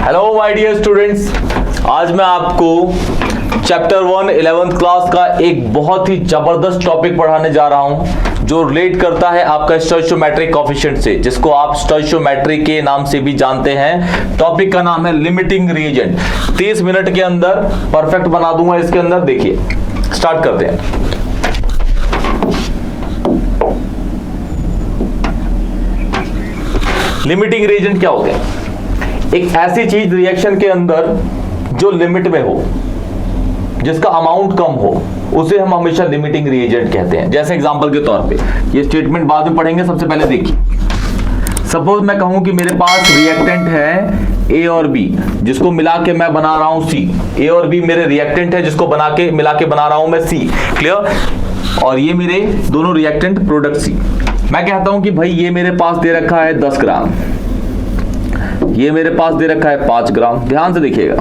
Hello my dear students, आज मैं आपको चैप्टर 1 11th क्लास का एक बहुत ही जबरदस्त टॉपिक पढ़ाने जा रहा हूं जो रिलेट करता है आपका स्टोइचियोमेट्रिक कोएफिशिएंट से, जिसको आप स्टोइचियोमेट्री के नाम से भी जानते हैं। टॉपिक का नाम है लिमिटिंग रिएजेंट। 30 मिनट के अंदर परफेक्ट बना दूंगा इसके अंदर। देखिए स्टार्ट करते हैं। लिमिटिंग रिएजेंट क्या होते हैं? एक ऐसी चीज रिएक्शन के अंदर जो लिमिट में हो, जिसका अमाउंट कम हो, उसे हम हमेशा लिमिटिंग रिएजेंट कहते हैं। जैसे एग्जांपल के तौर पे, ये स्टेटमेंट बाद में पढ़ेंगे, सबसे पहले देखिए। सपोज मैं कहूं कि मेरे पास रिएक्टेंट है ए और बी, जिसको मिला के मैं बना रहा हूं सी। ए और बी मेरे रिएक्टेंट है जिसको मिला के बना रहा हूं मैं सी। क्लियर? और ये मेरे दोनों रिएक्टेंट प्रोडक्ट सी। मैं कहता हूं कि भाई ये मेरे पास दे रखा है 10 ग्राम, ये मेरे पास दे रखा है 5 ग्राम। ध्यान से देखिएगा,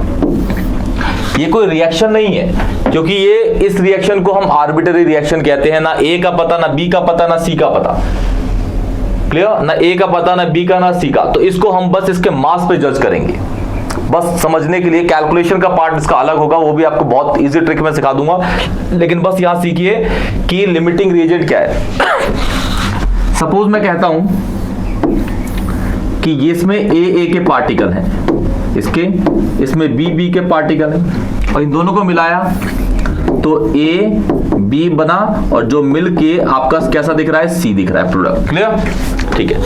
ये कोई रिएक्शन नहीं है, क्योंकि ये इस रिएक्शन को हम आर्बिट्ररी रिएक्शन कहते हैं। ना ए का पता, ना बी का पता, ना सी का पता। क्लियर? ना ए का पता, ना बी का, ना सी का। तो इसको हम बस इसके मास पे जज करेंगे, बस समझने के लिए। कैलकुलेशन का पार्ट इसका अलग होगा, वो भी आपको बहुत इजी ट्रिक में सिखा दूंगा, लेकिन बस यहां सीखिए कि लिमिटिंग रिएजेंट क्या है। सपोज मैं कहता हूं कि इसमें ए के पार्टिकल हैं, इसमें बी के पार्टिकल हैं, और इन दोनों को मिलाया तो ए बी बना, और जो मिलके आपका कैसा दिख रहा है? सी दिख रहा है प्रोडक्ट। क्लियर? ठीक है।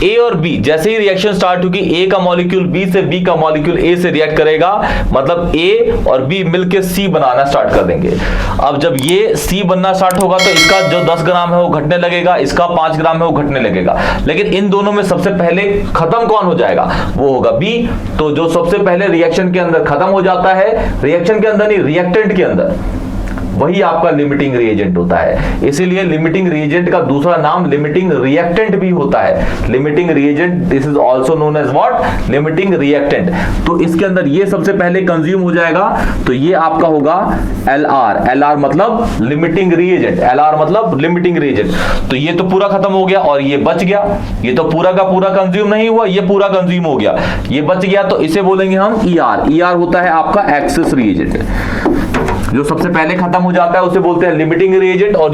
ए और बी जैसे ही रिएक्शन स्टार्ट होगी, ए का मॉलिक्यूल बी से, बी का मॉलिक्यूल ए से रिएक्ट करेगा, मतलब ए और बी मिलके सी बनाना स्टार्ट कर देंगे। अब जब ये सी बनना स्टार्ट होगा तो इसका जो 10 ग्राम है वो घटने लगेगा, इसका 5 ग्राम है वो घटने लगेगा। लेकिन इन दोनों में सबसे पहले खत्म कौन हो जाएगा? वो होगा बी। तो जो सबसे पहले रिएक्शन के अंदर खत्म हो जाता है, रिएक्शन के अंदर नहीं, रिएक्टेंट के अंदर, वही आपका लिमिटिंग रिएजेंट होता है। इसीलिए लिमिटिंग रिएजेंट का दूसरा नाम लिमिटिंग रिएक्टेंट भी होता है। Limiting reagent, this is also known as what? Limiting reactant. तो इसके अंदर ये सबसे पहले कंज्यूम हो जाएगा, तो ये आपका होगा LR। LR मतलब लिमिटिंग रिएजेंट, LR मतलब लिमिटिंग रिएजेंट। तो ये तो पूरा खत्म हो गया और ये बच गया। ये तो पूरा का पूरा कंज्यूम नहीं हुआ, ये पूरा कंज्यूम हो गया, ये बच गया, तो इसे बोलेंगे हम ER। ER होता है आपका एक्सेस रिएजेंट। जो सबसे पहले खत्म हो जाता है उसे बोलते हैं लिमिटिंग रिएजेंट, और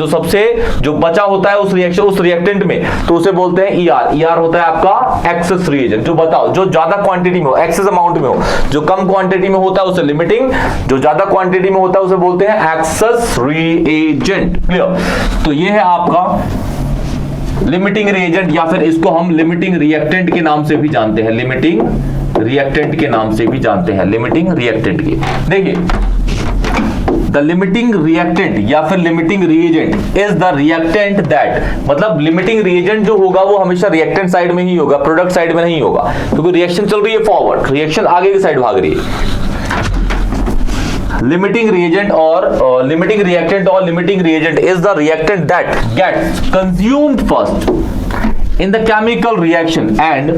जो बचा होता है उस रिएक्टेंट में, तो उसे बोलते हैं ER। ER होता है आपका एक्सेस रिएजेंट। जो बताओ, जो ज्यादा क्वांटिटी में हो, एक्सेस अमाउंट में हो। जो कम क्वांटिटी में होता है उसे लिमिटिंग, जो ज्यादा क्वांटिटी में होता है उसे बोलते हैं एक्सेस रिएजेंट। क्लियर? तो ये है आपका लिमिटिंग रिएजेंट, या फिर इसको हम लिमिटिंग रिएक्टेंट के नाम से भी जानते हैं। लिमिटिंग रिएक्टेंट के नाम से भी जानते हैं, लिमिटिंग रिएक्टेंट के। देखिए, द लिमिटिंग रिएक्टेंट या फिर limiting reagent is the reactant that, मतलब लिमिटिंग रिएजेंट जो होगा वो हमेशा रिएक्टेंट साइड में ही होगा, प्रोडक्ट साइड में नहीं होगा, क्योंकि रिएक्शन चल रही है फॉरवर्ड, रिएक्शन आगे की साइड भाग रही है। लिमिटिंग रिएजेंट और लिमिटिंग रिएक्टेंट और limiting reagent is the reactant that gets consumed first in the chemical reaction and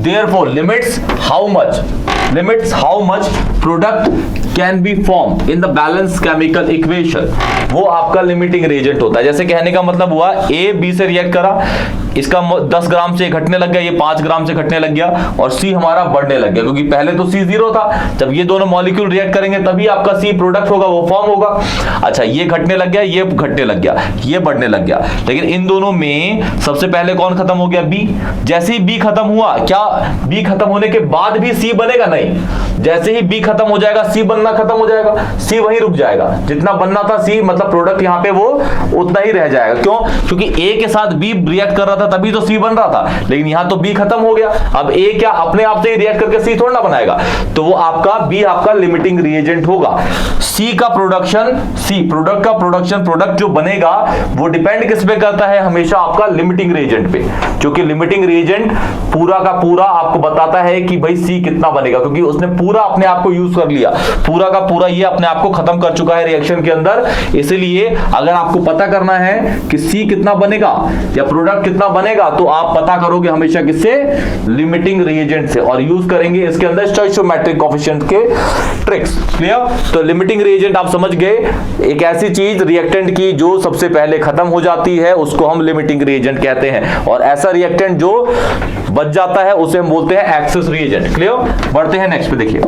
therefore limits how much product can be formed in the balanced chemical equation। वो आपका limiting reagent होता है। जैसे कहने का मतलब हुआ, ए बी से रिएक्ट करा, इसका 10 ग्राम से घटने लग गया, ये 5 ग्राम से घटने लग गया, और सी हमारा बढ़ने लग गया, क्योंकि पहले तो सी 0 था। जब ये दोनों मॉलिक्यूल रिएक्ट करेंगे तभी आपका सी प्रोडक्ट होगा, वो फॉर्म होगा। अच्छा, ये घटने लग गया, ये घटने लग गया, ये बढ़ने लग गया, लेकिन इन दोनों में सबसे पहले कौन खत्म हो गया? बी। जैसे ही बी खत्म हुआ, क्या बी खत्म होने के बाद भी सी बनेगा? नहीं। जैसे ही बी खत्म हो जाएगा, सी बनना खत्म हो जाएगा, सी वहीं रुक जाएगा। जितना बनना था सी, मतलब प्रोडक्ट यहाँ पे वो उतना ही रह जाएगा। क्यों? क्योंकि ए के साथ बी रिएक्ट कर रहा था, तभी तो सी बन रहा था, लेकिन यहां तो बी खत्म हो गया। अब ए क्या अपने आप से ही रिएक्ट करके सी थोड़ा ना बनाएगा, तो वो आपका बी आपका लिमिटिंग रिएजेंट होगा। सी का प्रोडक्शन, सी प्रोडक्ट का प्रोडक्शन, प्रोडक्ट जो बनेगा वो डिपेंड किस पे करता है? हमेशा आपका लिमिटिंग रिएजेंट पे, क्योंकि लिमिटिंग रिएजेंट पूरा का पूरा आपको बताता है कि भाई सी कितना बनेगा, क्योंकि उसने पूरा अपने आप को यूज कर लिया, पूरा का पूरा ये अपने आप को खत्म कर चुका है रिएक्शन के अंदर। इसलिए अगर आपको पता करना है कि C कितना बनेगा या प्रोडक्ट कितना बनेगा, तो आप पता करोगे हमेशा किससे, लिमिटिंग रिएजेंट से, और यूज करेंगे इसके अंदर स्टोइचियोमेट्रिक कोएफिशिएंट के ट्रिक्स। क्लियर? तो लिमिटिंग रिएजेंट आप समझ गए, एक ऐसी चीज रिएक्टेंट की जो सबसे पहले खत्म हो जाती है उसको हम लिमिटिंग रिएजेंट कहते हैं, और ऐसा रिएक्टेंट जो बच जाता है उसे हम बोलते हैं एक्सेस रिएजेंट। क्लियर? बढ़ते हैं नेक्स्ट पे। देखिए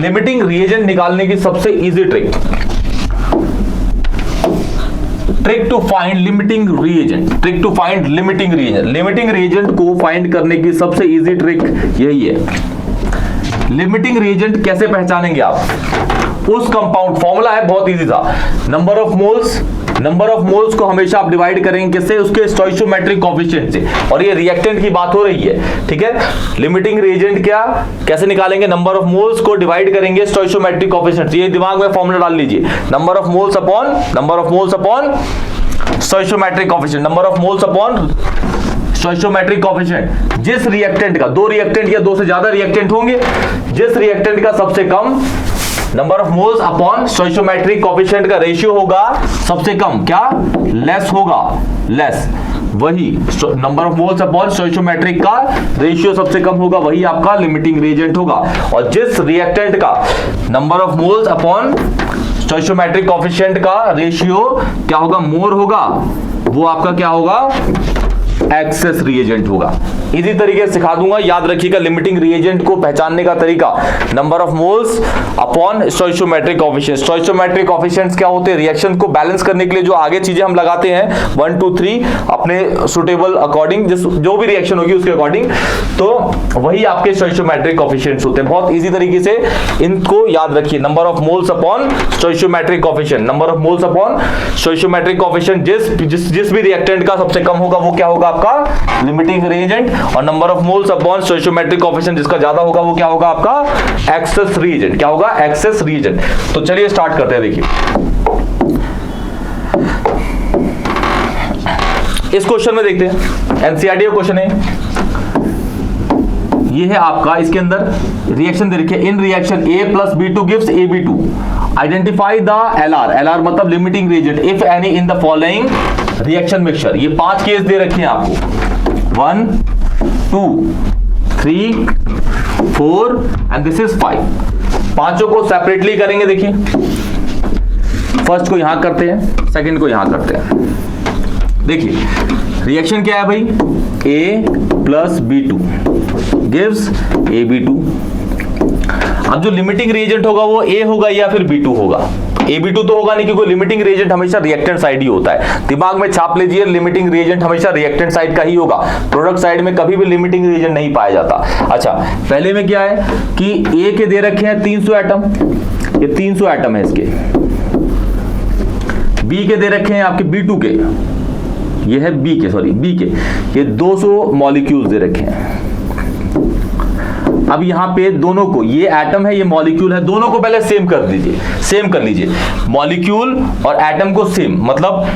लिमिटिंग रिएजेंट निकालने की सबसे easy trick to find limiting reagent, limiting reagent को फाइंड करने की सबसे इजी ट्रिक यही है। लिमिटिंग रिएजेंट कैसे पहचानेंगे आप? उस कंपाउंड, फॉर्मूला है बहुत इजी था, नंबर ऑफ मोल्स को हमेशा आप डिवाइड करेंगे किससे, उसके स्टोइचियोमेट्रिक कोएफिशिएंट से, और ये रिएक्टेंट की बात हो रही है, ठीक है। लिमिटिंग रिएजेंट क्या कैसे निकालेंगे, नंबर ऑफ मोल्स को डिवाइड करेंगे स्टोइचियोमेट्रिक कोएफिशिएंट से। ये दिमाग में फॉर्मूला डाल लीजिए, number of moles upon stoichiometric coefficient, number of moles upon stoichiometric coefficient. जिस रिएक्टेंट का, दो रिएक्टेंट या दो से ज्यादा रिएक्टेंट होंगे, जिस रिएक्टेंट का सबसे कम number of moles upon stoichiometric coefficient का रेशियो होगा सबसे कम, क्या, लेस होगा, लेस, वही number of moles upon stoichiometric का रेशियो सबसे कम होगा, वही आपका लिमिटिंग रिएजेंट होगा। और जिस रिएक्टेंट का number of moles upon stoichiometric coefficient का रेशियो क्या होगा, मोर होगा, वो आपका क्या होगा, एक्सेस रिएजेंट होगा। इसी तरीके से सिखा दूंगा, याद रखिएगा लिमिटिंग रिएजेंट को पहचानने का तरीका, number of moles upon stoichiometric coefficient. Stoichiometric coefficients क्या होते हैं, रिएक्शन को बैलेंस करने के लिए जो आगे चीजें हम लगाते हैं 1 2 3 अपने सुटेबल अकॉर्डिंग, जो भी रिएक्शन होगी उसके अकॉर्डिंग, तो वही आपके स्टोइचियोमेट्रिक कोएफिशिएंट्स होते हैं। बहुत इजी तरीके से इनको याद रखिए, number of moles upon stoichiometric coefficient, number of moles upon stoichiometric coefficient, जिस भी रिएक्टेंट का सबसे कम होगा वो क्या होगा आपका लिमिटिंग रिएजेंट, और number of moles upon stoichiometric coefficient जिसका ज्यादा होगा वो क्या होगा आपका एक्सेस रिएजेंट। क्या होगा, एक्सेस रिएजेंट। तो चलिए स्टार्ट करते हैं। देखिए इस क्वेश्चन में देखते हैं, एनसीईआरटी का क्वेश्चन है, ये है आपका, इसके अंदर रिएक्शन दे रखी है, इन reaction A + B2 gives AB2, identify the LR मतलब limiting reagent if any in the following reaction mixture. ये 5 केस दे रखे हैं आपको, 1 2 3 4 एंड दिस इज 5। पांचों को सेपरेटली करेंगे। देखिए फर्स्ट को यहां करते हैं, सेकंड को यहां करते हैं। देखिए रिएक्शन क्या है भाई, A + B2 gives AB2। अब जो लिमिटिंग रिएजेंट होगा वो A होगा या फिर B2 होगा, AB2 तो होगा नहीं, क्योंकि लिमिटिंग रिएजेंट हमेशा रिएक्टेंट साइड ही होता है। दिमाग में छाप लीजिए, लिमिटिंग रिएजेंट हमेशा रिएक्टेंट साइड का ही होगा, प्रोडक्ट साइड में कभी भी लिमिटिंग रिएजेंट नहीं पाया जाता। अच्छा, पहले में क्या है कि A के दे रखे हैं 300 एटम, ये 300 एटम है इसके, B के दे रखे हैं आपके B2 के, ये है B के ये 200 मॉलिक्यूल्स दे रखे हैं। अब यहां पे दोनों को, ये एटम है ये मॉलिक्यूल है, दोनों को पहले सेम कर लीजिए, मॉलिक्यूल और एटम को सेम, मतलब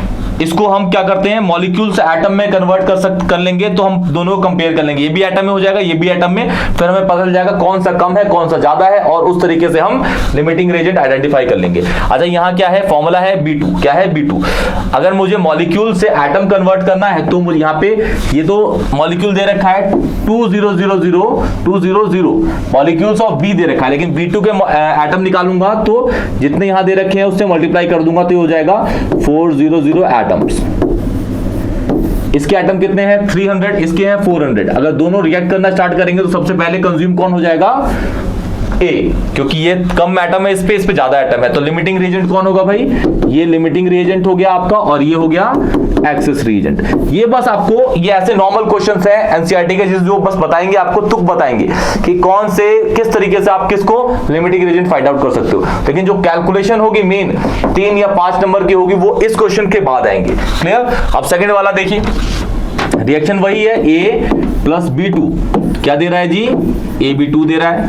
इसको हम क्या करते हैं, मॉलिक्यूल से एटम में कन्वर्ट कर लेंगे, तो हम दोनों कंपेयर कर लेंगे, ये भी एटम में हो जाएगा, ये भी एटम में, फिर हमें पता चल जाएगा कौन सा कम है कौन सा ज्यादा है, और उस तरीके से हम लिमिटिंग रिएजेंट आइडेंटिफाई कर लेंगे। अच्छा, यहाँ क्या है, फॉर्मूला है B2, क्या है B2। अगर मुझे मॉलिक्यूल से एटम कन्वर्ट करना है तो मुझे यहाँ पे ये तो मॉलिक्यूल दे रखा है 2000 मॉलिक्यूल्स ऑफ B दे रखा है, लेकिन B2 के एटम निकालूंगा तो जितने यहाँ दे रखे हैं उससे मल्टीप्लाई कर दूंगा तो ये हो जाएगा 400 एटम्स। इसके एटम कितने हैं 300, इसके हैं 400। अगर दोनों रिएक्ट करना स्टार्ट करेंगे तो सबसे पहले कंज्यूम कौन हो जाएगा, A, क्योंकि ये कम एटम है, इस पे ज्यादा एटम है, तो लिमिटिंग रिएजेंट कौन होगा भाई, ये लिमिटिंग रिएजेंट हो गया आपका, और ये हो गया एक्सेस रिएजेंट। ये बस आपको, ये ऐसे नॉर्मल क्वेश्चंस हैं एनसीईआरटी के, जो बस बताएंगे आपको, तुक बताएंगे कि कौन से किस तरीके से आप किसको लिमिटिंग रिएजेंट फाइंड आउट कर सकते हो। लेकिन जो कैलकुलेशन होगी मेन 3 या 5 नंबर की होगी, वो इस क्वेश्चन के बाद आएंगे। क्लियर? अब सेकेंड वाला देखिए, रिएक्शन वही है, A + B2, क्या दे रहा है जी, AB2 दे रहा है।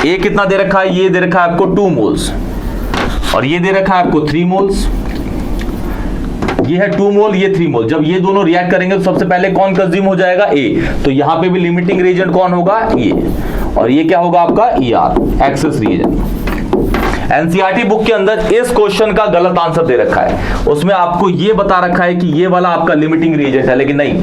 A कितना दे रखा है, ये दे रखा है आपको 2 मोल्स, और ये दे रखा है आपको 3 मोल्स। ये है 2 मोल, ये 3 मोल। जब ये दोनों रिएक्ट करेंगे तो सबसे पहले कौन कंज्यूम हो जाएगा, ए। तो यहां पे भी लिमिटिंग रिएजेंट कौन होगा, ये। और ये क्या होगा आपका, ER, access reagent. NCERT book के अंदर इस क्वेश्चन का गलत आंसर दे रखा है, उसमें आपको ये बता रखा है कि ये वाला आपका लिमिटिंग रिएजेंट है, लेकिन नहीं,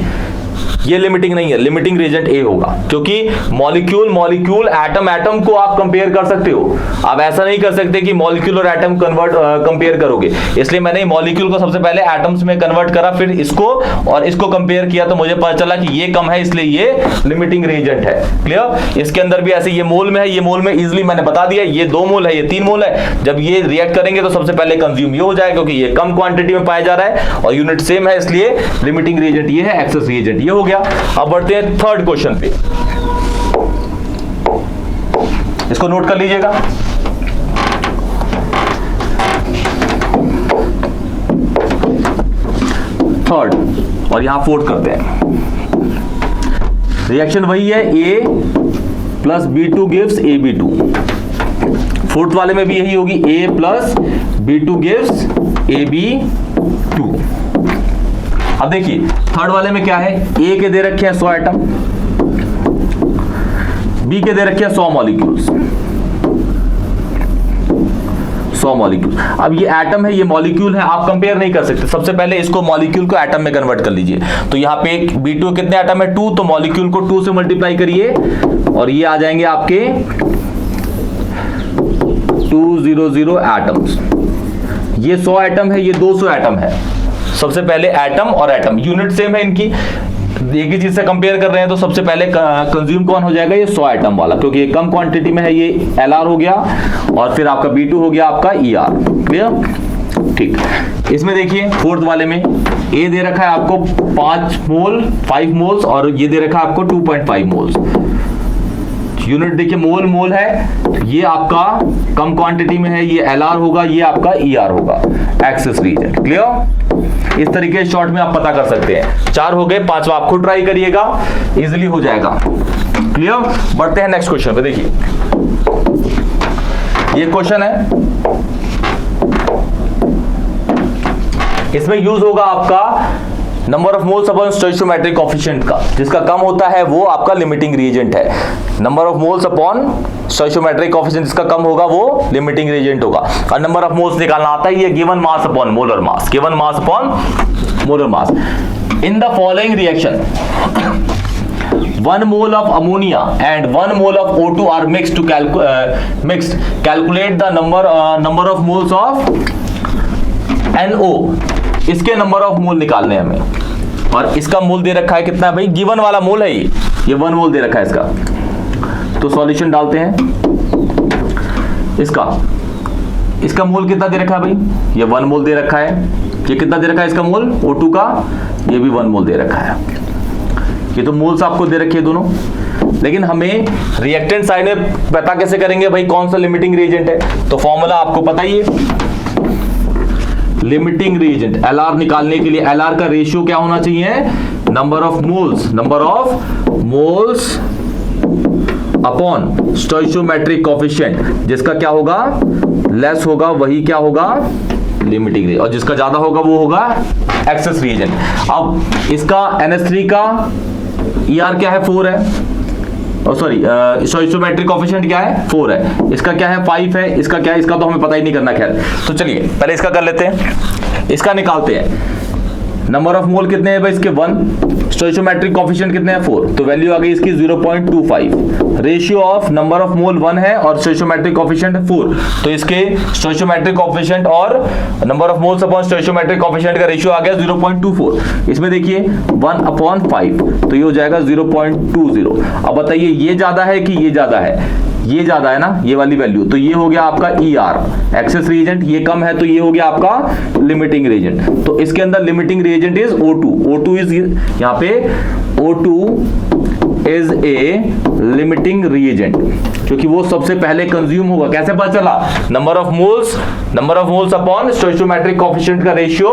ये लिमिटिंग नहीं है, लिमिटिंग रिएजेंट ए होगा। क्योंकि मॉलिक्यूल एटम को आप कंपेयर कर सकते हो, आप ऐसा नहीं कर सकते कि मॉलिक्यूल और एटम कंपेयर करोगे। इसलिए मैंने मॉलिक्यूल को सबसे पहले एटम्स में कन्वर्ट करा, फिर इसको और इसको कंपेयर किया, तो मुझे पता चला कि ये कम है, इसलिए ये लिमिटिंग रिएजेंट है। क्लियर? इसके अंदर भी ऐसे, ये मोल में है, ये मोल में इजिली मैंने बता दिया, ये 2 मोल है, ये 3 मोल है। जब ये रिएक्ट करेंगे तो सबसे पहले कंज्यूम ये हो जाएगा, क्योंकि ये कम क्वांटिटी में पाया जा रहा है और यूनिट सेम है, इसलिए लिमिटिंग रिएजेंट ये है, एक्सेस रिएजेंट ये हो गया। अब बढ़ते हैं थर्ड क्वेश्चन पे, इसको नोट कर लीजिएगा। थर्ड, और यहां फोर्थ करते हैं। रिएक्शन वही है, A + B2 gives AB2। Fourth वाले में भी यही होगी, A + B2 gives AB2। अब देखिए थर्ड वाले में क्या है, ए के दे रखे हैं 100 एटम, बी के दे रखे हैं 100 मॉलिक्यूल्स, 100 मॉलिक्यूल। अब ये एटम है, ये मॉलिक्यूल है, आप कंपेयर नहीं कर सकते। सबसे पहले इसको मॉलिक्यूल को एटम में कन्वर्ट कर लीजिए। तो यहाँ पे B2 कितने एटम है, 2, तो मॉलिक्यूल को 2 से मल्टीप्लाई करिए और ये आ जाएंगे आपके 200 एटम्स। ये 100 एटम है, ये 200 एटम है। सबसे पहले एटम और एटम, यूनिट सेम है इनकी, एक ही चीज से कंपेयर कर रहे हैं, तो सबसे पहले कंज्यूम कौन हो जाएगा, ये 100 एटम वाला, क्योंकि ये कम क्वांटिटी में है, ये LR हो गया, और फिर आपका B2 हो गया आपका ER। क्लियर? ठीक। इसमें देखिए फोर्थ वाले में A दे रखा है आपको 5 मोल्स, और ये दे रखा है आपको 2.5 मोल्स। यूनिट देखिए मोल है, ये आपका कम क्वांटिटी में है, ये LR होगा, ये आपका ER होगा, एक्सेस रिएजेंट। क्लियर? इस तरीके से शॉर्ट में आप पता कर सकते हैं। 4 हो गए, 5वां आप खुद ट्राई करिएगा, इजीली हो जाएगा। क्लियर? बढ़ते हैं नेक्स्ट क्वेश्चन पे। देखिए ये क्वेश्चन है, इसमें यूज होगा आपका number of moles upon stoichiometric coefficient का, जिसका कम होता है वो आपका लिमिटिंग रिएजेंट है। Number of moles upon stoichiometric coefficient जिसका कम होगा वो लिमिटिंग रिएजेंट होगा। और नंबर ऑफ मोल्स निकालना आता है, ये given mass upon molar mass, given mass upon molar mass. In the following reaction 1 mole of ammonia and 1 mole of O2 are mixed to calculate the number of moles of NO। इसके number of मोल निकालने हमें, और इसका मोल दे रखा है कितना है भाई, गिवन वाला मोल है ये 1 मोल दे रखा है इसका। तो सॉल्यूशन डालते हैं, इसका मोल कितना दे रखा है भाई, ये 1 मोल दे रखा है। ये कितना दे रखा है इसका मोल O2 का, ये भी 1 मोल दे रखा है। ये तो मोल्स आपको दे रखे हैं दोनों, लेकिन हमें रिएक्टेंट साइड में पता कैसे करेंगे भाई कौन सा लिमिटिंग रिएजेंट है। तो फॉर्मूला आपको पता ही है, लिमिटिंग रिएजेंट LR निकालने के लिए LR का रेशियो क्या होना चाहिए, number of moles upon stoichiometric coefficient, जिसका क्या होगा लेस होगा वही क्या होगा लिमिटिंग रिएजेंट, और जिसका ज्यादा होगा वो होगा एक्सेस रिएजेंट। अब इसका NH3 का ER क्या है 4 है, सॉरी स्टोइचियोमेट्रिक कोएफिशिएंट क्या है 4 है, इसका क्या है 5 है, इसका क्या है, इसका तो हमें पता ही नहीं करना। खैर तो चलिए पहले इसका कर लेते हैं, इसका निकालते हैं। नंबर ऑफ मोल कितने हैं भाई इसके 1, स्टोइचियोमेट्रिक कोएफिशिएंट कितने हैं 4, तो वैल्यू आ गई इसकी 0.25। Ratio of number of mole 1 है और स्टोइचियोमेट्रिक कोएफिशिएंट 4, तो इसके स्टोइचियोमेट्रिक कोएफिशिएंट और number of moles upon stoichiometric coefficient का रेशियो आ गया 0.24। इसमें देखिए 1/5, तो ये हो जाएगा 0.20। अब बताइए ये ज्यादा है कि ये ज्यादा है, ये ज्यादा है ना ये वाली वैल्यू, तो ये हो गया आपका ER एक्सेस रिएजेंट, ये कम है तो ये हो गया आपका लिमिटिंग रिएजेंट। तो इसके अंदर limiting reagent is O2 is यहाँ पे O2 is a limiting reagent, क्योंकि वो सबसे पहले कंज्यूम होगा। कैसे पता चला, number of moles upon stoichiometric coefficient का रेशियो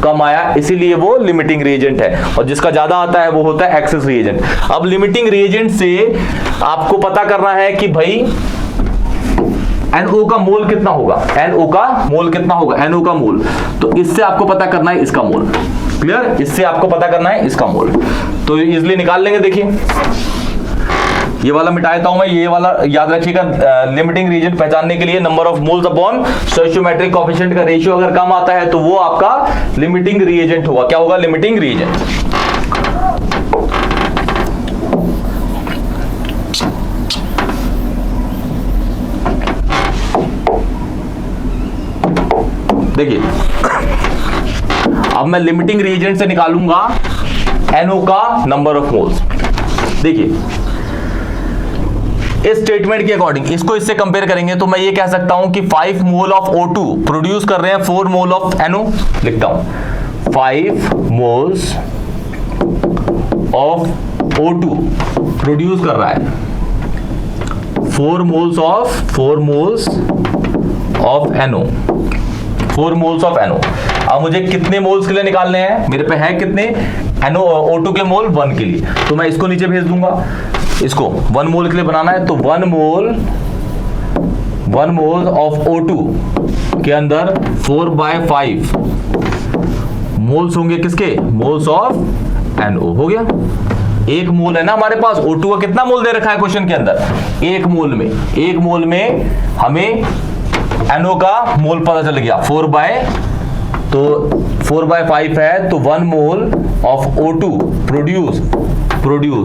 कम आया, इसीलिए वो लिमिटिंग रिएजेंट है, और जिसका ज्यादा आता है वो होता है एक्सेस रिएजेंट। अब लिमिटिंग रिएजेंट से आपको पता करना है कि भाई NO का मोल कितना होगा, NO का मोल कितना होगा, NO का मोल, तो इससे आपको पता करना है इसका मोल। क्लियर, इससे आपको पता करना है इसका मोल, तो इजिली निकाल लेंगे। देखिए ये वाला मिटा देता हूं मैं, ये वाला याद रखिएगा। लिमिटिंग रीजन पहचानने के लिए number of moles upon stoichiometric coefficient का रेशियो अगर कम आता है तो वो आपका लिमिटिंग रिएजेंट होगा। क्या होगा, लिमिटिंग रिएजेंट। देखिए अब मैं लिमिटिंग रिएजेंट से निकालूंगा NO का नंबर ऑफ मोल्स। देखिए इस स्टेटमेंट के अकॉर्डिंग इसको इससे कंपेयर करेंगे तो मैं ये कह सकता हूं कि 5 मोल ऑफ O2 प्रोड्यूस कर रहे हैं 4 मोल ऑफ NO। लिखता हूं 5 मोल्स ऑफ O2 प्रोड्यूस कर रहा है 4 moles of NO, 4 moles of NO। अब मुझे कितने मोल्स के लिए निकालने हैं, मेरे पे है कितने NO O2 के मोल 1 के लिए, तो मैं इसको नीचे भेज दूंगा। इसको 1 मोल के लिए बनाना है तो 1 मोल ऑफ O2 के अंदर 4/5 मोल्स होंगे किसके, मोल्स ऑफ NO। हो गया, 1 मोल है ना हमारे पास, O2 का कितना मोल दे रखा है क्वेश्चन के अंदर, 1 मोल में हमें NO का मोल पता चल गया 4/5 है तो 1 मोल ऑफ O2 प्रोड्यूस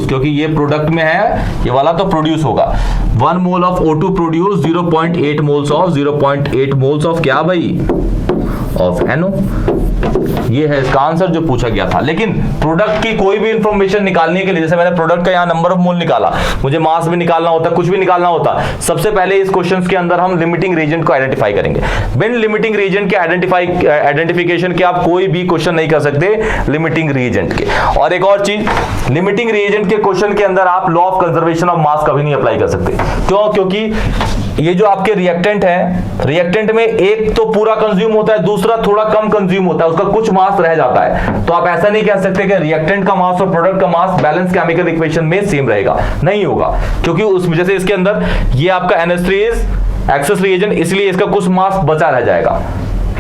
क्योंकि ये प्रोडक्ट में है, ये वाला तो प्रोड्यूस होगा। 1 mole of O2 produce 0.8 moles of क्या भाई, ऑफ NO। ये है इसका आंसर जो पूछा गया था। लेकिन प्रोडक्ट की कोई भी इंफॉर्मेशन निकालने के लिए, जैसे मैंने प्रोडक्ट का यहाँ नंबर ऑफ मोल निकाला, मुझे मास भी निकालना होता, कुछ भी निकालना होता, सबसे पहले इस क्वेश्चंस के अंदर हम लिमिटिंग रीजन को आइडेंटिफाई करेंगे। बिन लिमिटिंग रीजन के आइडेंटिफिकेशन के आप कोई भी क्वेश्चन नहीं कर सकते लिमिटिंग रीजेंट के। और एक और चीज, लिमिटिंग रीजेंट के क्वेश्चन के अंदर आप law of conservation of mass कभी नहीं अप्लाई कर सकते। क्यों, क्योंकि ये जो आपके रिएक्टेंट है, रिएक्टेंट में एक तो पूरा कंज्यूम होता है, दूसरा थोड़ा कम कंज्यूम होता है, उसका कुछ मास रह जाता है। तो आप ऐसा नहीं कह सकते कि रिएक्टेंट का मास और प्रोडक्ट का मास बैलेंस केमिकल इक्वेशन में सेम रहेगा, नहीं होगा, क्योंकि उस वजह से इसके अंदर ये आपका NH3 एक्सेस रिएजेंट, इसलिए इसका कुछ मास बचा रह जाएगा।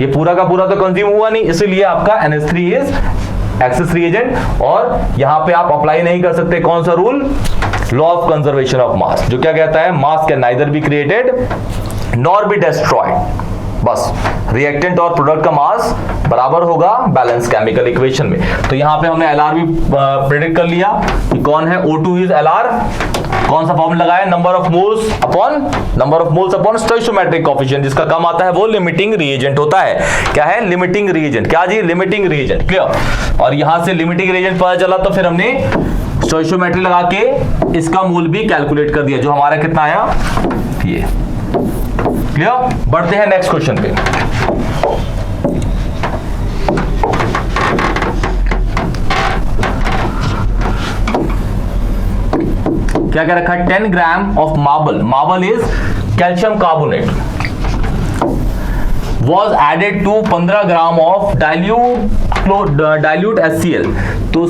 ये पूरा का पूरा तो कंज्यूम हुआ नहीं, इसलिए आपका NH3 एक्सेस रिएजेंट। और यहां पे आप अप्लाई नहीं कर सकते कौन सा rule, law of conservation of mass, जो क्या कहता है, मास can neither be created nor be destroyed. बस रिएक्टेंट और प्रोडक्ट का मास बराबर होगा बैलेंस केमिकल इक्वेशन में। तो यहां पे हमने LR भी प्रेडिक्ट कर लिया कि कौन है, O2 इज LR। कौन सा फॉर्मूला लगाया, number of moles upon stoichiometric coefficient, जिसका कम आता है वो लिमिटिंग रिएजेंट होता है। क्या है, लिमिटिंग रिएजेंट। क्या जी, लिमिटिंग रिएजेंट। क्लियर। और यहां से लिमिटिंग रिएजेंट पता चला तो फिर हमने स्टोइचियोमेट्री लगा के इसका मोल भी कैलकुलेट कर दिया, जो हमारा कितना आया, ये। क्लियर। बढ़ते हैं नेक्स्ट क्वेश्चन पे। क्या क्या रखा है, 10 gram of marble is calcium carbonate was added to 15 gram of dilute HCl। तो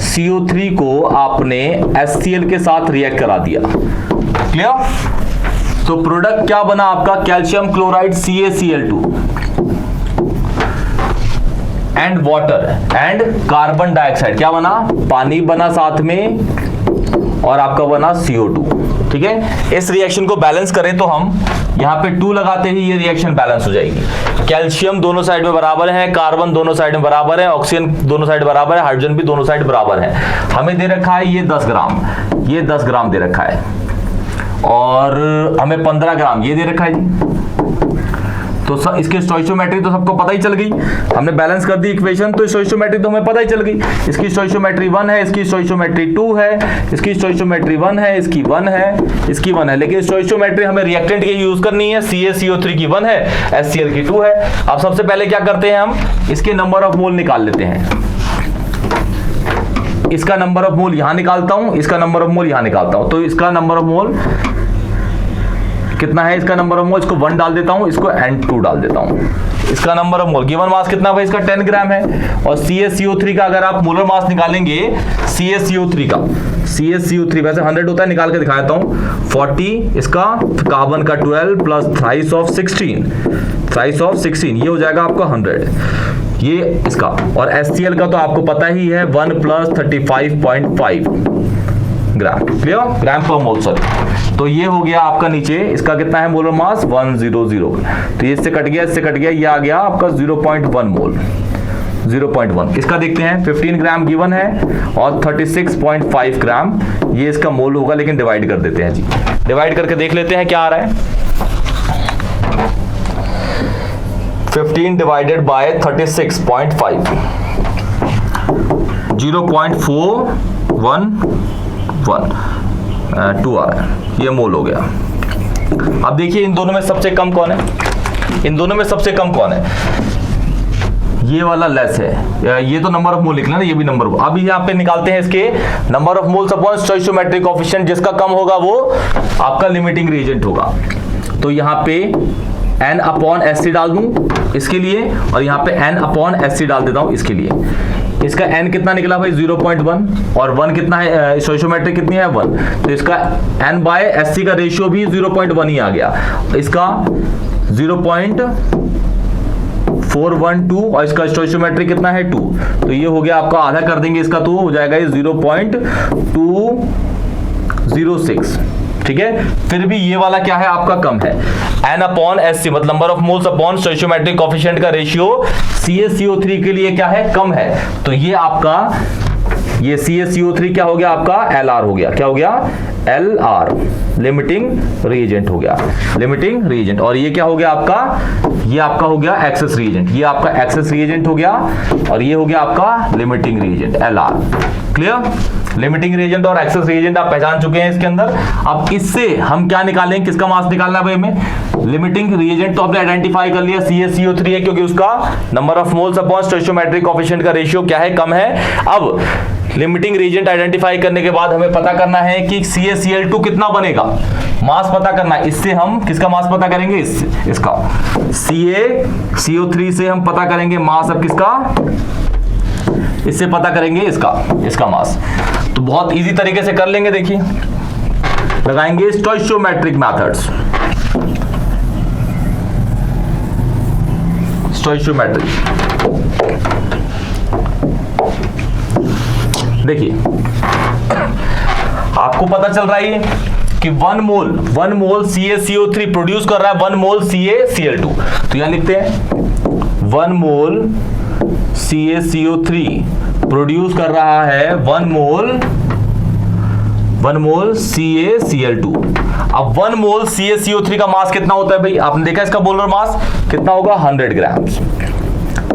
CO3 को आपने HCl के साथ रिएक्ट करा दिया। क्लियर। तो प्रोडक्ट क्या बना आपका, calcium chloride CaCl2 and water and carbon dioxide. क्या बना, पानी बना साथ में और आपका बना CO2। ठीक है। इस रिएक्शन को बैलेंस करें तो हम यहां पे 2 लगाते ही ये रिएक्शन बैलेंस हो जाएगी। कैल्शियम दोनों साइड में बराबर है, कार्बन दोनों साइड में बराबर है, ऑक्सीजन दोनों साइड बराबर है, हाइड्रोजन भी दोनों साइड बराबर है। हमें दे रखा है ये 10 ग्राम, ये 10 ग्राम दे रखा है, और हमें 15 ग्राम ये दे रखा है जी। तो इसकी स्टोइचियोमेट्री तो सबको पता ही चल गई, हमने बैलेंस कर दी इक्वेशन, तो स्टोइचियोमेट्री तो हमें पता ही चल गई। इसकी स्टोइचियोमेट्री 1 है, इसकी स्टोइचियोमेट्री 2 है, इसकी स्टोइचियोमेट्री 1 है, इसकी 1 है, इसकी 1 है। लेकिन स्टोइचियोमेट्री हमें रिएक्टेंट की यूज करनी है, CaCO3 की 1 है, HCl की 2 है। अब सबसे पहले क्या करते हैं, हम इसके नंबर ऑफ मोल निकाल लेते हैं। इसका नंबर ऑफ मोल यहां निकालता हूं, इसका नंबर ऑफ मोल यहां निकालता हूं। तो इसका नंबर ऑफ मोल कितना है इसका नंबर ऑफ मोल, इसको 1 डाल देता हूं, इसको N2 डाल देता हूं। इसका number of mole, given mass कितना भाई इसका 10 ग्राम है। और CaCO3 का अगर आप मोलर मास निकालेंगे CaCO3 का, CaCO3 वैसे 100 होता है, निकाल के दिखा देता हूं। 40 इसका, कार्बन का 12 प्लस थ्राइस ऑफ 16, ये हो जाएगा आपका 100, ये इसका। और HCl का तो आपको पता ही है 1 प्लस 35.5 ग्राम, क्लियर, ग्राम पर मोल, सॉरी। तो ये हो गया आपका नीचे, इसका कितना है मोलर मास 100, तो ये इससे कट गया, इससे कट गया, ये आ गया आपका 0.1 मोल, 0.1। इसका देखते हैं, 15 ग्राम गिवन है और 36.5 ग्राम ये इसका मोल होगा, लेकिन डिवाइड कर देते हैं जी, डिवाइड करके देख लेते हैं क्या आ रहा है। 15 डिवाइडेड बाय 36.5, 0.411 आ रहा है, ये मोल हो गया। अब देखिए इन दोनों में सबसे कम कौन है, इन दोनों में सबसे कम कौन है, ये वाला लेस है, ये तो नंबर ऑफ मोल लिखना ना, ये भी नंबर। अब यहाँ पे निकालते हैं इसके number of moles upon stoichiometric coefficient, जिसका कम होगा वो आपका लिमिटिंग रिएजेंट होगा। तो यहाँ पे N अपॉन SC डाल दूं इसके लिए, और यहाँ पे N अपॉन SC डाल देता हूं इसके लिए। इसका N कितना निकला भाई 0.1, और 1 कितना है, स्टोइचियोमेट्रिक कितनी है 1, तो इसका N बाय SC का रेशियो भी 0.1 ही आ गया। इसका 0.412 और इसका स्टोइचियोमेट्रिक कितना है 2, तो ये हो गया आपका, आधा कर देंगे इसका तो हो जाएगा ये 0.206, ठीक है। फिर भी ये वाला क्या है आपका कम है, N अपॉन SC मतलब number of moles upon stoichiometric coefficient का रेशियो CaCO3 के लिए क्या है, कम है। तो ये आपका, ये CaCO3 क्या हो गया आपका LR हो गया, क्या हो गया LR, लिमिटिंग रिएजेंट हो गया, लिमिटिंग रिएजेंट। और ये क्या हो गया आपका, ये आपका हो गया एक्सेस रिएजेंट, ये आपका एक्सेस रिएजेंट हो गया, और ये हो गया आपका limiting reagent LR, clear. Limiting reagent और एक्सेस रिएजेंट आप पहचान चुके हैं इसके अंदर। अब इससे हम क्या निकालेंगे, किसका मास निकालना है भाई हमें, लिमिटिंग रिएजेंट तो आपने आइडेंटिफाई कर लिया CaCO3 है, क्योंकि उसका number of moles upon stoichiometric coefficient का रेशियो क्या है, कम है। अब लिमिटिंग रिएजेंट आइडेंटिफाई करने के बाद हमें पता करना है कि CaCl2 कितना बनेगा, मास पता करना है। इससे हम किसका मास पता करेंगे, इसका CaCO3 से हम पता करेंगे मास, अब किसका, इससे पता करेंगे इसका मास। तो बहुत इजी तरीके से कर लेंगे, देखिए लगाएंगे स्टोइचियोमेट्रिक मेथड्स, स्टोइचियोमेट्रिक। देखिए आपको पता चल रहा है कि 1 मोल CaCO3 प्रोड्यूस कर रहा है 1 मोल CaCl2, तो यहां लिखते हैं 1 मोल CaCO3 प्रोड्यूस कर रहा है 1 मोल CaCl2। अब 1 मोल CaCO3 का मास कितना होता है भाई, आपने देखा इसका मोलर मास कितना होगा 100 ग्राम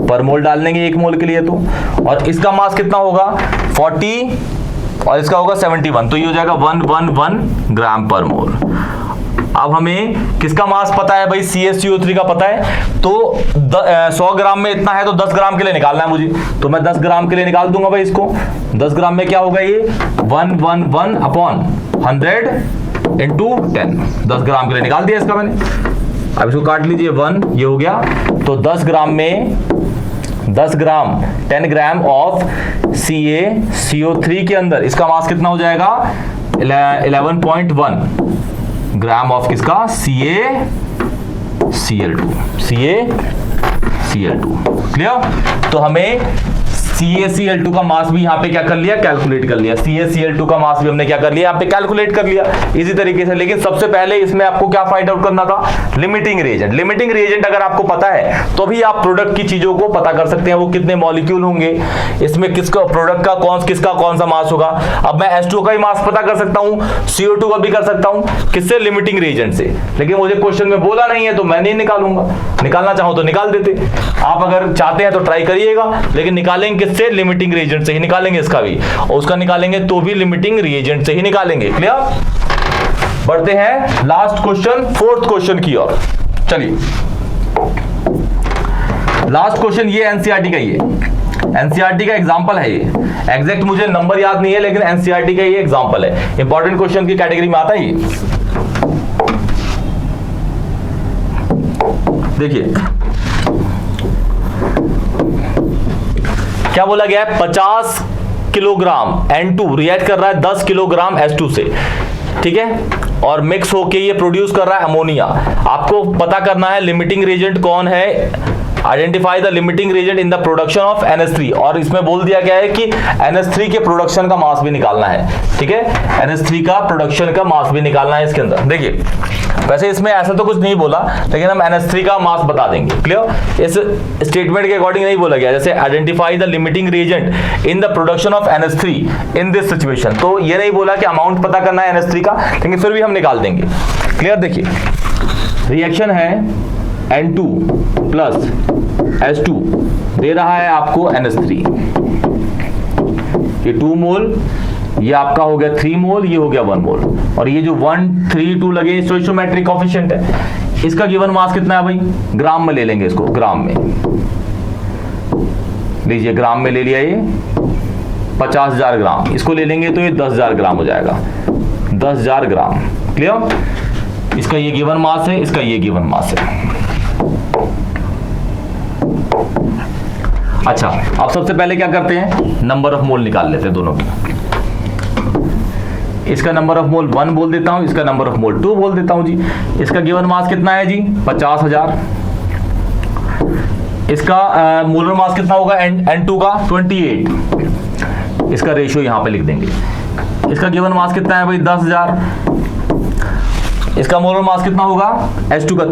पर मोल डाल देंगे 1 मोल के लिए तो, और इसका मास कितना होगा 40 और इसका होगा 71, तो ये हो जाएगा 111 ग्राम पर मोल। अब हमें किसका मास पता है भाई, CaCO3 का पता है, तो 100 ग्राम में इतना है तो 10 ग्राम के लिए निकालना है मुझे, तो मैं 10 ग्राम के लिए निकाल दूंगा भाई इसको। 10 ग्राम में क्या होगा ये 111 अपॉन 100 इंटू 10, 10 ग्राम के लिए निकाल दिया इसका मैंने। अब इसको काट लीजिए 1, ये हो गया, तो 10 ग्राम में 10 ग्राम 10 ग्राम ऑफ CaCO3 के अंदर इसका मास कितना हो जाएगा 11.1 ग्राम ऑफ किसका CaCl2, क्लियर। तो हमें CaCl2 का मास भी यहाँ पे क्या कर लिया, कैलकुलेट कर लिया। CaCl2 का मास भी हमने क्या कर लिया, यहाँ पे कैलकुलेट कर लिया इसी तरीके से। लेकिन सबसे पहले इसमें आपको क्या फाइंड आउट करना था, लिमिटिंग रिएजेंट। लिमिटिंग रिएजेंट अगर आपको पता है तो भी आप प्रोडक्ट की चीजों को पता कर सकते हैं, वो कितने मॉलिक्यूल होंगे, इसमें किसका प्रोडक्ट का किसका कौन सा मास होगा। अब मैं H2 का ही मास पता कर सकता हूँ, CO2 का भी कर सकता हूँ, किससे, लिमिटिंग रिएजेंट से। लेकिन मुझे क्वेश्चन में बोला नहीं है तो मैं नहीं निकालूंगा, निकालना चाहूँ तो निकाल देते। आप अगर चाहते हैं तो ट्राई करिएगा, लेकिन निकालेंगे किससे, लिमिटिंग रिएजेंट से ही निकालेंगे इसका भी, और उसका निकालेंगे तो भी लिमिटिंग रिएजेंट से ही निकालेंगे, क्लियर। बढ़ते हैं लास्ट क्वेश्चन, 4th क्वेश्चन की ओर। चलिए लास्ट क्वेश्चन ये एनसीईआरटी का ही है, एनसीईआरटी का एग्जांपल है ये। एग्जैक्ट मुझे नंबर याद नहीं है लेकिन एनसीईआरटी का ये एग्जांपल है, इंपॉर्टेंट क्वेश्चन की कैटेगरी में आता है ये। देखिए क्या बोला गया है, 50 किलोग्राम N2 रिएक्ट कर रहा है 10 किलोग्राम H2 से, ठीक है, और मिक्स होके ये प्रोड्यूस कर रहा है अमोनिया। आपको पता करना है लिमिटिंग रिएजेंट कौन है, identify the limiting reagent in the production of NH3, और इसमें बोल दिया गया है कि NH3 के प्रोडक्शन का मास भी निकालना है, ठीक है, NH3 का प्रोडक्शन का मास भी निकालना है इसके अंदर। देखिए वैसे इसमें ऐसा तो कुछ नहीं बोला, लेकिन हम NH3 का मास बता देंगे, क्लियर। इस स्टेटमेंट के अकॉर्डिंग नहीं बोला गया, जैसे identify the limiting reagent in the production of NH3 in this situation, तो ये नहीं बोला कि अमाउंट पता करना है NH3 का, लेकिन फिर भी हम निकाल देंगे, क्लियर। देखिए रिएक्शन है N2 प्लस H2 दे रहा है आपको NH3, ये 2 मोल, ये आपका हो गया 3 मोल, ये हो गया 1 मोल, और ये जो 1, 3, 2 लगे स्टोइचोमेट्रिक कोएफिशिएंट है। इसका गिवन मास कितना है भाई, ग्राम में ले लेंगे इसको, ग्राम में लीजिए, ग्राम में ले लिया ये 50,000 ग्राम, इसको ले लेंगे तो ये 10,000 ग्राम हो जाएगा, 10,000 ग्राम, क्लियर। इसका ये गिवन मास है, इसका ये गिवन मास है। अच्छा अब सबसे पहले क्या करते हैं, नंबर ऑफ मोल निकाल लेते हैं दोनों की। इसका नंबर ऑफ मोल 1 बोल देता हूं, इसका नंबर ऑफ मोल 2 बोल देता हूं जी। इसका गिवन मास कितना है जी, 50,000। इसका मोलर मास कितना होगा N2 का 28, इसका रेशियो यहां पे लिख देंगे। इसका गिवन मास कितना है भाई 10,000। इसका मोलर मास कितना होगा H2 का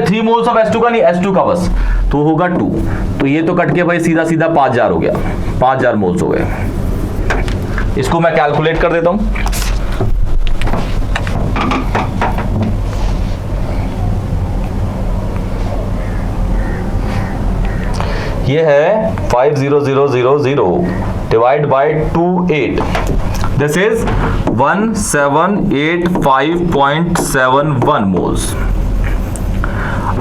3 मोल्स ऑफ H2 का, नहीं H2 का बस, तो होगा 2, तो ये तो कट के भाई सीधा सीधा 5,000 हो गया, 5,000 मोल्स हो गए। इसको मैं कैलकुलेट कर देता हूं, ये है 50000 divide by 28, this is 1785.71 moles.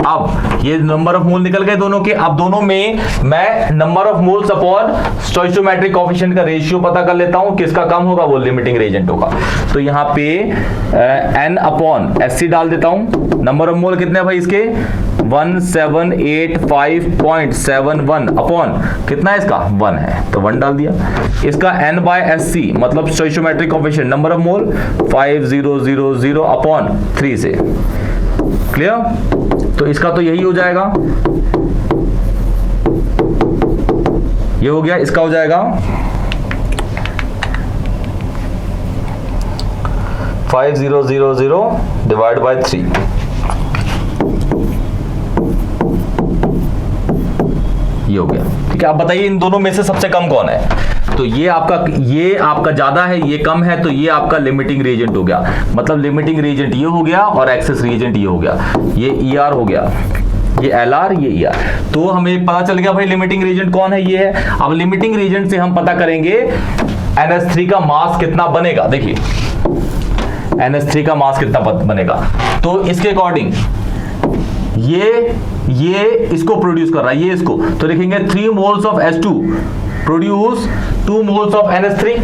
अब ये नंबर ऑफ मोल निकल गए दोनों के। अब दोनों में मैं number of moles upon stoichiometric coefficient का रेशियो पता कर लेता हूं, किसका कम होगा वो लिमिटिंग रिएजेंट होगा। तो यहां पे N अपॉन SC डाल देता हूं। नंबर ऑफ मोल कितने भाई इसके 1785.71 अपॉन कितना है इसका 1 है, तो 1 डाल दिया। इसका N बाय SC मतलब stoichiometric coefficient number of mole 5000 upon 3 से, क्लियर। तो इसका तो यही हो जाएगा, ये हो गया, इसका हो जाएगा 5000 डिवाइड बाय 3, ये हो गया, ठीक है। आप बताइए इन दोनों में से सबसे कम कौन है, तो ये आपका ज्यादा है, ये कम है, तो ये आपका लिमिटिंग रिएजेंट हो गया। मतलब लिमिटिंग रिएजेंट ये हो गया और एक्सेस रिएजेंट ये हो गया, ये ER हो गया, ये LR, ये ER। तो हमें पता चल गया भाई लिमिटिंग रिएजेंट कौन है, ये है। अब लिमिटिंग रिएजेंट से हम पता करेंगे NH3 का मास कितना बनेगा। देखिए NH3 का मास कितना बनेगा, तो इसके अकॉर्डिंग ये इसको प्रोड्यूस कर रहा है, ये इसको, तो लिखेंगे 3 moles of H2 produce 2 moles of NH3,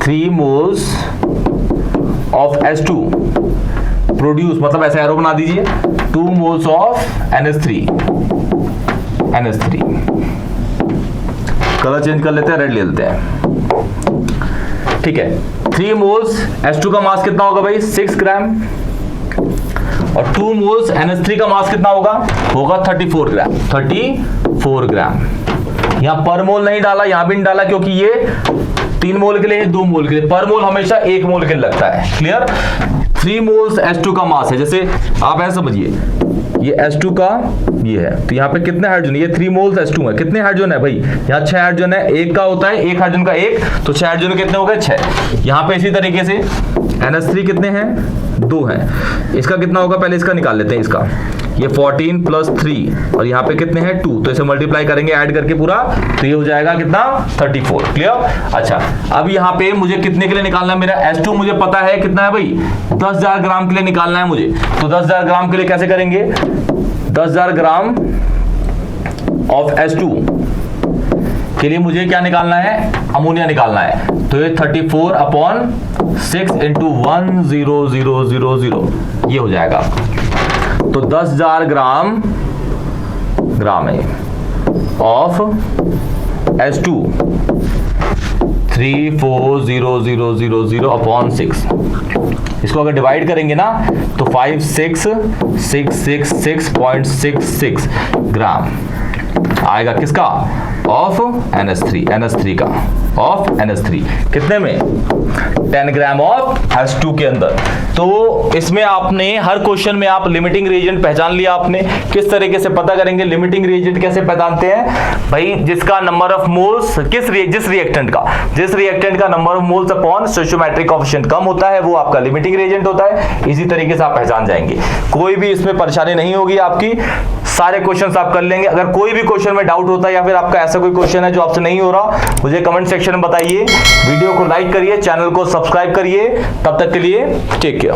3 moles of H2 produce, मतलब ऐसे एरो बना दीजिए, 2 moles of NH3, colour change कर लेते हैं, रेड ले लेते हैं, ठीक है। 3 मोल्स H2 का मास कितना होगा भाई 6 ग्राम, और 2 मोल्स NH3 का मास कितना होगा 34 ग्राम, 34 ग्राम। यहां पर मोल नहीं डाला, यहां भी नहीं डाला, क्योंकि ये 3 मोल के लिए, 2 मोल के लिए, पर मोल हमेशा 1 मोल के लिए लगता है, क्लियर। 3 मोल्स H2 का मास है, जैसे आप ऐसे समझिए, ये H2 का ये है, तो यहाँ पे कितने हाइड्रोजन, ये 3 मोल्स H2 है, कितने हाइड्रोजन है भाई, यहाँ 6 हाइड्रोजन है, एक का होता है, एक हाइड्रोजन का 1, तो 6 हाइड्रोजन कितने हो गए 6। यहाँ पे इसी तरीके से NH3 कितने हैं 2 हैं, इसका कितना होगा पहले इसका निकाल लेते हैं, इसका ये 14 प्लस 3 और यहाँ पे कितने हैं 2, तो इसे मल्टीप्लाई करेंगे ऐड करके पूरा, तो ये हो जाएगा कितना 34, क्लियर। अच्छा अब यहाँ पे मुझे कितने के लिए निकालना है, मेरा H2 मुझे पता है कितना है भाई 10,000 ग्राम के लिए निकालना है मुझे, तो 10,000 ग्राम के लिए कैसे करेंगे, 10,000 ग्राम ऑफ H2 के लिए मुझे क्या निकालना है, अमोनिया निकालना है, तो ये 34 अपॉन 6 इंटू 10000 ये हो जाएगा। तो 10,000 ग्राम है ऑफ H2 340,000 अपॉन 6। इसको अगर डिवाइड करेंगे ना तो 56,666.66 ग्राम आएगा। किसका? ऑफ NH3 का, ऑफ NH3 कितने में? 10 ग्राम ऑफ H2 के अंदर। तो इसमें आपने हर क्वेश्चन में आप लिमिटिंग रिएजेंट पहचान लिया आपने। किस तरीके से पता करेंगे लिमिटिंग रिएजेंट कैसे पहचानते हैं भाई? जिसका नंबर ऑफ मोल्स जिस रिएक्टेंट का number of moles upon stoichiometric coefficient कम होता है वो आपका लिमिटिंग रिएजेंट होता है। इसी तरीके से आप पहचान जाएंगे, कोई भी इसमें परेशानी नहीं होगी आपकी, सारे क्वेश्चंस आप कर लेंगे। अगर कोई भी क्वेश्चन में डाउट होता है या फिर आपका ऐसा कोई क्वेश्चन है जो आपसे नहीं हो रहा, मुझे कमेंट सेक्शन में बताइए। वीडियो को लाइक करिए, चैनल को सब्सक्राइब करिए। तब तक के लिए टेक केयर।